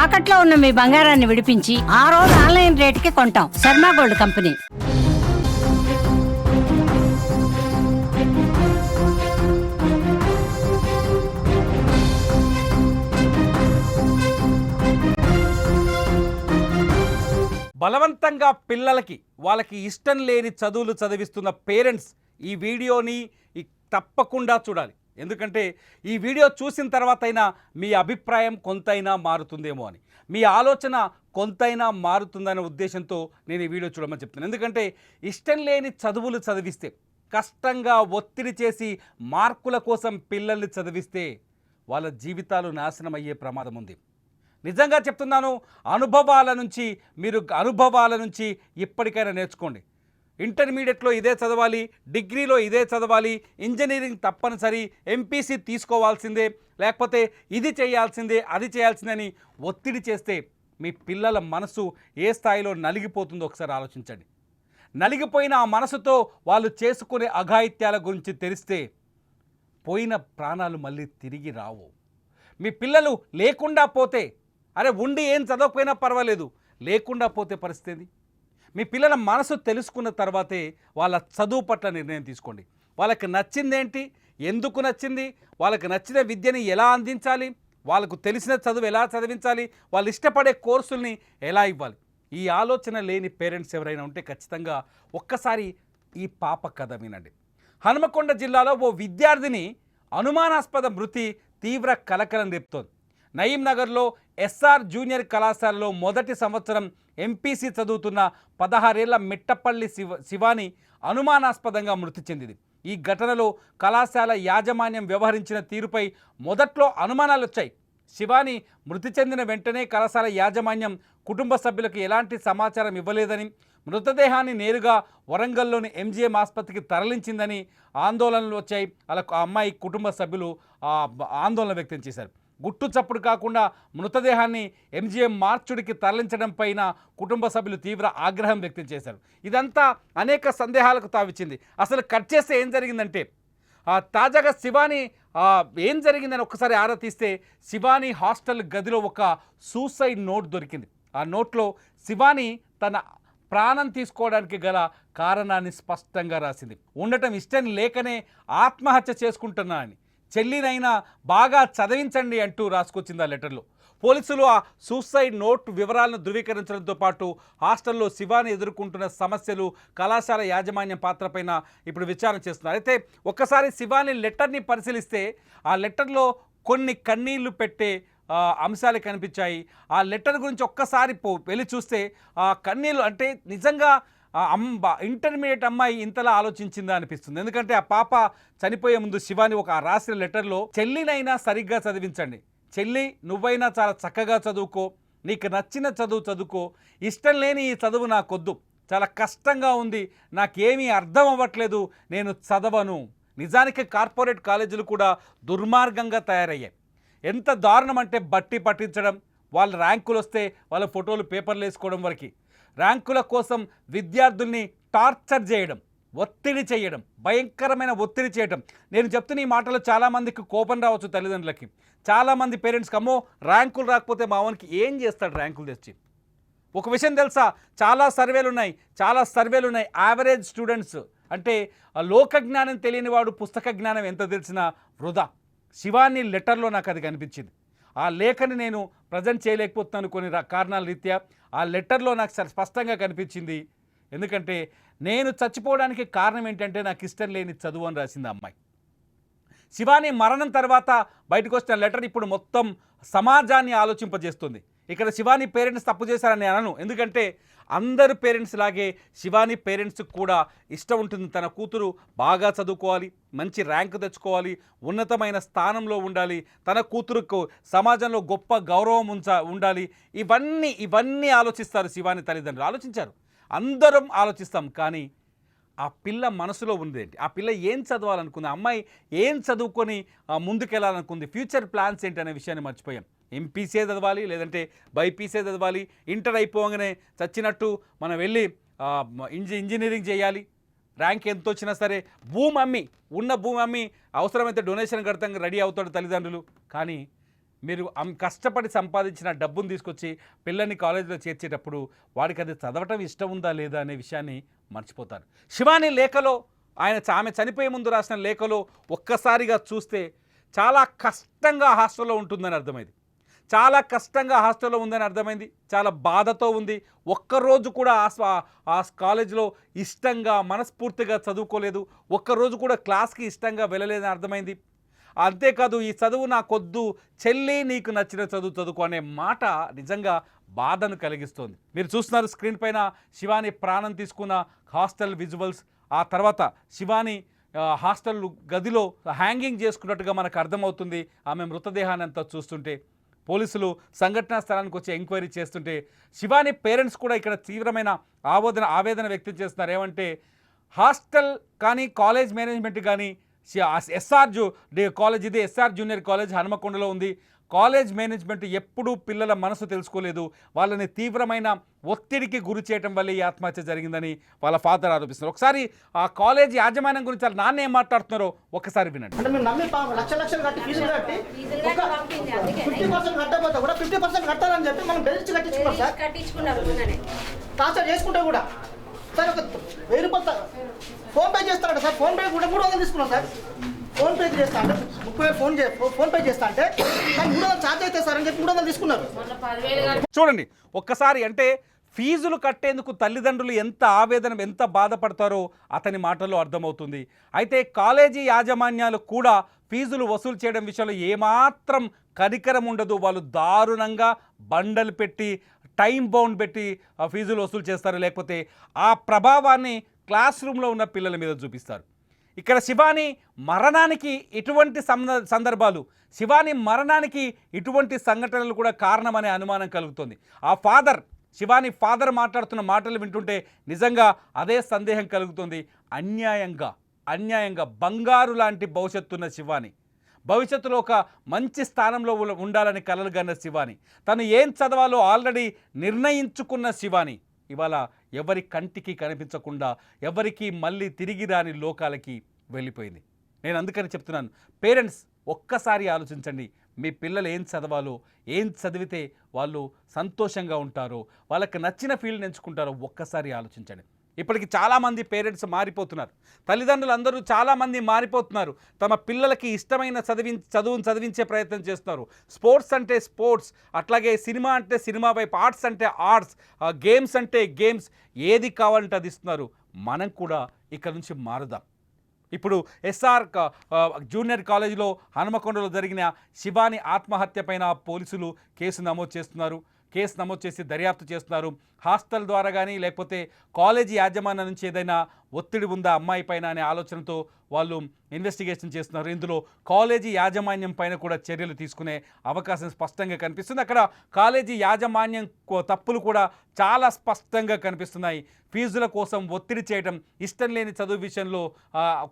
తాకట్లో ఉన్న మీ బంగారాన్ని విడిపించి ఆ రోజు ఆన్లైన్ రేటుకి కొంటాం. Sharma gold company. బలవంతంగా పిల్లలకి వాళ్ళకి ఇష్టం లేని చదువులు చదివిస్తున్న పేరెంట్స్ ఈ వీడియోని తప్పకుండా చూడాలి. ఎందుకంటే ఈ వీడియో చూసిన తర్వాత అయినా మీ అభిప్రాయం కొంతైనా మారుతుందేమో అని, మీ ఆలోచన కొంతైనా మారుతుందనే ఉద్దేశంతో నేను ఈ వీడియో చూడమని చెప్తున్నాను. ఎందుకంటే ఇష్టం లేని చదువులు చదివిస్తే, కష్టంగా ఒత్తిడి చేసి మార్కుల కోసం పిల్లల్ని చదివిస్తే వాళ్ళ జీవితాలు నాశనం అయ్యే ప్రమాదం ఉంది. నిజంగా చెప్తున్నాను, అనుభవాల నుంచి ఇప్పటికైనా నేర్చుకోండి. ఇంటర్మీడియట్లో ఇదే చదవాలి, డిగ్రీలో ఇదే చదవాలి, ఇంజనీరింగ్ తప్పనిసరి, ఎంపీసీ తీసుకోవాల్సిందే, లేకపోతే ఇది చేయాల్సిందే, అది చేయాల్సిందని ఒత్తిడి చేస్తే మీ పిల్లల మనసు ఏ స్థాయిలో నలిగిపోతుందో ఒకసారి ఆలోచించండి. నలిగిపోయిన ఆ మనసుతో వాళ్ళు చేసుకునే అఘాయిత్యాల గురించి తెలిస్తే పోయిన ప్రాణాలు మళ్ళీ తిరిగి రావు. మీ పిల్లలు లేకుండా పోతే, అరే ఉండి ఏం చదవకపోయినా పర్వాలేదు, లేకుండా పోతే పరిస్థితి. మీ పిల్లల మనసు తెలుసుకున్న తర్వాతే వాళ్ళ చదువు పట్ల నిర్ణయం తీసుకోండి. వాళ్ళకి నచ్చిందేంటి, ఎందుకు నచ్చింది, వాళ్ళకి నచ్చిన విద్యని ఎలా అందించాలి, వాళ్ళకు తెలిసిన చదువు ఎలా చదివించాలి, వాళ్ళు ఇష్టపడే కోర్సుల్ని ఎలా ఇవ్వాలి. ఈ ఆలోచన లేని పేరెంట్స్ ఎవరైనా ఉంటే ఖచ్చితంగా ఒక్కసారి ఈ పాప కథ వినండి. హనుమకొండ జిల్లాలో ఓ విద్యార్థిని అనుమానాస్పద మృతి తీవ్ర కలకలం రేపుతోంది. నయీం నగర్లో ఎస్ఆర్ జూనియర్ కళాశాలలో మొదటి సంవత్సరం ఎంపీసీ చదువుతున్న 16 ఏళ్ల మిట్టపల్లి శివాని అనుమానాస్పదంగా మృతి చెందింది. ఈ ఘటనలో కళాశాల యాజమాన్యం వ్యవహరించిన తీరుపై మొదట్లో అనుమానాలు వచ్చాయి. శివాని మృతి చెందిన వెంటనే కళాశాల యాజమాన్యం కుటుంబ సభ్యులకు ఎలాంటి సమాచారం ఇవ్వలేదని, మృతదేహాన్ని నేరుగా వరంగల్లోని ఎంజీఎం ఆసుపత్రికి తరలించిందని ఆందోళనలు వచ్చాయి. అలా ఆ అమ్మాయి కుటుంబ సభ్యులు ఆందోళన వ్యక్తం చేశారు. గుట్టు చప్పుడు కాకుండా మృతదేహాన్ని ఎంజీఎం మార్చుడికి తరలించడం పైన కుటుంబ సభ్యులు తీవ్ర ఆగ్రహం వ్యక్తం చేశారు. ఇదంతా అనేక సందేహాలకు తావిచ్చింది. అసలు కట్ చేస్తే ఏం జరిగిందంటే, తాజాగా శివాని ఏం జరిగిందని ఒక్కసారి ఆరా తీస్తే శివాని హాస్టల్ గదిలో ఒక సూసైడ్ నోట్ దొరికింది. ఆ నోట్లో శివాని తన ప్రాణం తీసుకోవడానికి గల కారణాన్ని స్పష్టంగా రాసింది. ఉండటం ఇష్టం లేకనే ఆత్మహత్య చేసుకుంటున్నానని, చెల్లినైనా బాగా చదివించండి అంటూ రాసుకొచ్చింది ఆ లెటర్లో. పోలీసులు ఆ సూసైడ్ నోట్ వివరాలను ధృవీకరించడంతో పాటు హాస్టల్లో శివాని ఎదుర్కొంటున్న సమస్యలు, కళాశాల యాజమాన్యం పాత్రపైన ఇప్పుడు విచారణ చేస్తున్నారు. అయితే ఒక్కసారి శివాని లెటర్ని పరిశీలిస్తే ఆ లెటర్లో కొన్ని కన్నీళ్లు పెట్టే అంశాలు కనిపించాయి. ఆ లెటర్ గురించి ఒక్కసారి వెళ్ళి చూస్తే ఆ కన్నీళ్ళు అంటే నిజంగా ఇంటర్మీడియట్ అమ్మాయి ఇంతలా ఆలోచించిందా అనిపిస్తుంది. ఎందుకంటే ఆ పాప చనిపోయే ముందు శివాని ఒక రాసిన లెటర్లో, చెల్లినైనా సరిగ్గా చదివించండి, చెల్లి నువ్వైనా చాలా చక్కగా చదువుకో, నీకు నచ్చిన చదువు చదువుకో, ఇష్టం లేని ఈ చదువు నాకొద్దు, చాలా కష్టంగా ఉంది, నాకేమీ అర్థం అవ్వట్లేదు, నేను చదవను. నిజానికి కార్పొరేట్ కాలేజీలు కూడా దుర్మార్గంగా తయారయ్యాయి. ఎంత దారుణం అంటే బట్టి పట్టించడం, వాళ్ళ ర్యాంకులు వస్తే వాళ్ళ ఫోటోలు పేపర్లు వేసుకోవడం వరకు, ర్యాంకుల కోసం విద్యార్థుల్ని టార్చర్ చేయడం, ఒత్తిడి చేయడం, భయంకరమైన ఒత్తిడి చేయడం. నేను చెప్తున్న ఈ మాటలు చాలామందికి కోపం రావచ్చు తల్లిదండ్రులకి. చాలామంది పేరెంట్స్కి, అమ్మో ర్యాంకులు రాకపోతే మా వానికి ఏం చేస్తాడు ర్యాంకులు తెచ్చి. ఒక విషయం తెలుసా, చాలా సర్వేలు ఉన్నాయి. యావరేజ్ స్టూడెంట్స్ అంటే లోక జ్ఞానం తెలియని వాడు పుస్తక జ్ఞానం ఎంత తెలిసినా వృధా. శివాని లెటర్లో నాకు అది కనిపించింది. ఆ లేఖని నేను ప్రజెంట్ చేయలేకపోతున్నాను కొన్ని కారణాల రీత్యా. ఆ లెటర్లో నాకు స్పష్టంగా కనిపించింది. ఎందుకంటే నేను చచ్చిపోవడానికి కారణం ఏంటంటే నాకు ఇష్టం లేని చదువు అని రాసింది అమ్మాయి. శివాని మరణం తర్వాత బయటకు వచ్చిన లెటర్ ఇప్పుడు మొత్తం సమాజాన్ని ఆలోచింపజేస్తుంది. ఇక్కడ శివాని పేరెంట్స్ తప్పు చేశారని అనను, ఎందుకంటే అందరు పేరెంట్స్ లాగే శివాని పేరెంట్స్కి కూడా ఇష్టం ఉంటుంది. తన కూతురు బాగా చదువుకోవాలి, మంచి ర్యాంక్ తెచ్చుకోవాలి, ఉన్నతమైన స్థానంలో ఉండాలి, తన కూతురుకు సమాజంలో గొప్ప గౌరవం ఉండాలి. ఇవన్నీ ఆలోచిస్తారు శివాని తల్లిదండ్రులు. ఆలోచించారు, అందరం ఆలోచిస్తాం. కానీ ఆ పిల్ల మనసులో ఉందేంటి, ఆ పిల్ల ఏం చదవాలనుకుంది, అమ్మాయి ఏం చదువుకొని ముందుకెళ్ళాలనుకుంది, ఫ్యూచర్ ప్లాన్స్ ఏంటి అనే విషయాన్ని మర్చిపోయాం. ఎంపీసీ చదవాలి, లేదంటే బైపీసీ చదవాలి, ఇంటర్ అయిపోగానే చచ్చినట్టు మనం వెళ్ళి ఇంజనీరింగ్ చేయాలి, ర్యాంక్ ఎంత వచ్చినా సరే భూమి అమ్మి అవసరమైతే డొనేషన్ కడతాం రెడీ అవుతాడు తల్లిదండ్రులు. కానీ మీరు కష్టపడి సంపాదించిన డబ్బును తీసుకొచ్చి పిల్లల్ని కాలేజీలో చేర్చేటప్పుడు వాడికి అది చదవటం ఇష్టం ఉందా లేదా అనే విషయాన్ని మర్చిపోతారు. శివాని లేఖలో ఆమె చనిపోయే ముందు రాసిన లేఖలో ఒక్కసారిగా చూస్తే చాలా కష్టంగా హాస్టల్లో ఉంటుందని అర్థమైంది. చాలా కష్టంగా హాస్టల్లో ఉందని అర్థమైంది. చాలా బాధతో ఉంది. ఒక్కరోజు కూడా ఆ కాలేజీలో ఇష్టంగా మనస్ఫూర్తిగా చదువుకోలేదు. ఒక్కరోజు కూడా క్లాస్కి ఇష్టంగా వెళ్ళలేదని అర్థమైంది. అంతేకాదు ఈ చదువు నాకొద్దు చెల్లి నీకు నచ్చిన చదువు చదువుకో అనే మాట నిజంగా బాధను కలిగిస్తోంది. మీరు చూస్తున్నారు స్క్రీన్ పైన శివాని ప్రాణం తీసుకున్న హాస్టల్ విజువల్స్. ఆ తర్వాత శివాని హాస్టల్ గదిలో హ్యాంగింగ్ చేసుకున్నట్టుగా మనకు అర్థమవుతుంది. ఆమె మృతదేహాన్ని అంతా చూస్తుంటే పోలీసులు సంఘటనా స్థలానికి వచ్చి ఎంక్వైరీ చేస్తుంటే శివాని పేరెంట్స్ కూడా ఇక్కడ తీవ్రమైన ఆవేదన వ్యక్తం చేస్తున్నారు. ఏమంటే హాస్టల్ కానీ కాలేజ్ మేనేజ్మెంట్ కానీ కాలేజ్ ఇది ఎస్ఆర్ జూనియర్ కాలేజ్ హనుమకొండలో ఉంది. కాలేజ్ మేనేజ్మెంట్ ఎప్పుడూ పిల్లల మనసు తెలుసుకోలేదు. వాళ్ళని తీవ్రమైన ఒత్తిడికి గురి చేయడం వల్ల ఈ ఆత్మహత్య జరిగిందని వాళ్ళ ఫాదర్ ఆరోపిస్తున్నారు. ఒకసారి ఆ కాలేజ్ యాజమాన్యం గురించి వాళ్ళ నాన్న ఏం మాట్లాడుతున్నారో ఒకసారి వినండి. అంటే మేము నమ్మి లక్షలు కట్టి ఫీజులు కట్టి 50% కట్టకపోతే కూడా 50% కట్టాలని చెప్పి మనం బెదిరించి కట్టించుకున్నాం సార్. టార్చర్ చేసుకుంటే కూడా సార్ ఒక 1000 రూపాయలు ఫోన్పే చేస్తారంట సార్. ఫోన్పే కూడా 300 తీసుకున్నాం సార్. ఫోన్పే చేస్తా అంటే 30,000 ఫోన్పే చేస్తా అంటే 300 ఛార్జ్ అయితే సార్ అని చెప్పి 300 తీసుకున్నారు. చూడండి ఒక్కసారి, అంటే ఫీజులు కట్టేందుకు తల్లిదండ్రులు ఎంత ఆవేదన ఎంత బాధపడతారో అతని మాటల్లో అర్థమవుతుంది. అయితే కాలేజీ యాజమాన్యాలు కూడా ఫీజులు వసూలు చేయడం విషయంలో ఏమాత్రం కనికరం ఉండదు. వాళ్ళు దారుణంగా బండలు పెట్టి టైం బౌండ్ పెట్టి ఫీజులు వసూలు చేస్తారు. లేకపోతే ఆ ప్రభావాన్ని క్లాస్ రూమ్లో ఉన్న పిల్లల మీద చూపిస్తారు. ఇక్కడ శివాని మరణానికి ఇటువంటి సందర్భాలు, శివాని మరణానికి ఇటువంటి సంఘటనలు కూడా కారణమనే అనుమానం కలుగుతుంది. శివాని ఫాదర్ మాట్లాడుతున్న మాటలు వింటుంటే నిజంగా అదే సందేహం కలుగుతుంది. అన్యాయంగా బంగారు లాంటి భవిష్యత్తున్న శివాని, భవిష్యత్తులో ఒక మంచి స్థానంలో ఉండాలని కలలు కన్న శివాని, తను ఏం చదవాలో ఆల్రెడీ నిర్ణయించుకున్న శివాని ఇవాళ ఎవరి కంటికి కనిపించకుండా ఎవరికి మళ్ళీ తిరిగి రాని లోకాలకి వెళ్ళిపోయింది. నేను అందుకని చెప్తున్నాను, పేరెంట్స్ ఒక్కసారి ఆలోచించండి. మీ పిల్లలు ఏం చదవాలో, ఏం చదివితే వాళ్ళు సంతోషంగా ఉంటారో, వాళ్ళకి నచ్చిన ఫీల్డ్ని ఎంచుకుంటారో ఒక్కసారి ఆలోచించండి. ఇప్పటికి చాలామంది పేరెంట్స్ మారిపోతున్నారు. తల్లిదండ్రులు అందరూ చాలామంది మారిపోతున్నారు. తమ పిల్లలకి ఇష్టమైన చదువును చదివించే ప్రయత్నం చేస్తున్నారు. స్పోర్ట్స్ అంటే స్పోర్ట్స్, అట్లాగే సినిమా అంటే సినిమా వైపు, ఆర్ట్స్ అంటే ఆర్ట్స్, గేమ్స్ అంటే గేమ్స్, ఏది కావాలంటే అది ఇస్తున్నారు. మనం కూడా ఇక్కడ నుంచి మారుదాం. ఇప్పుడు ఎస్ఆర్ జూనియర్ కాలేజీలో హనుమకొండలో జరిగిన శివాని ఆత్మహత్య పైన పోలీసులు కేసు నమోదు చేసి దర్యాప్తు చేస్తున్నారు. హాస్టల్ ద్వారా కానీ లేకపోతే కాలేజీ యాజమాన్యం నుంచి ఏదైనా ఒత్తిడి ఉందా అమ్మాయి పైన అనే ఆలోచనతో వాళ్ళు ఇన్వెస్టిగేషన్ చేస్తున్నారు. ఇందులో కాలేజీ యాజమాన్యం పైన కూడా చర్యలు తీసుకునే అవకాశం స్పష్టంగా కనిపిస్తుంది. అక్కడ కాలేజీ యాజమాన్యం తప్పులు కూడా చాలా స్పష్టంగా కనిపిస్తున్నాయి. ఫీజుల కోసం ఒత్తిడి చేయడం, ఇష్టం లేని చదువు విషయంలో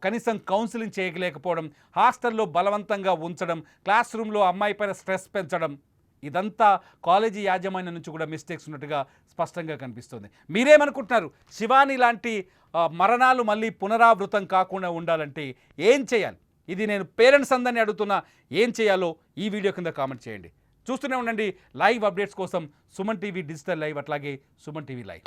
కనీసం కౌన్సిలింగ్ చేయలేకపోవడం, హాస్టల్లో బలవంతంగా ఉంచడం, క్లాస్ రూమ్లో అమ్మాయి పైన స్ట్రెస్ పెంచడం, ఇదంతా కాలేజీ యాజమాన్యం నుంచి కూడా మిస్టేక్స్ ఉన్నట్టుగా స్పష్టంగా కనిపిస్తుంది. మీరేమనుకుంటున్నారు? శివాని లాంటి మరణాలు మళ్ళీ పునరావృతం కాకుండా ఉండాలంటే ఏం చేయాలి? ఇది నేను పేరెంట్స్ అందరినీ అడుగుతున్నా. ఏం చేయాలో ఈ వీడియో కింద కామెంట్ చేయండి. చూస్తూనే ఉండండి లైవ్ అప్డేట్స్ కోసం సుమన్ టీవీ డిజిటల్ లైవ్, అట్లాగే సుమన్ టీవీ లైవ్.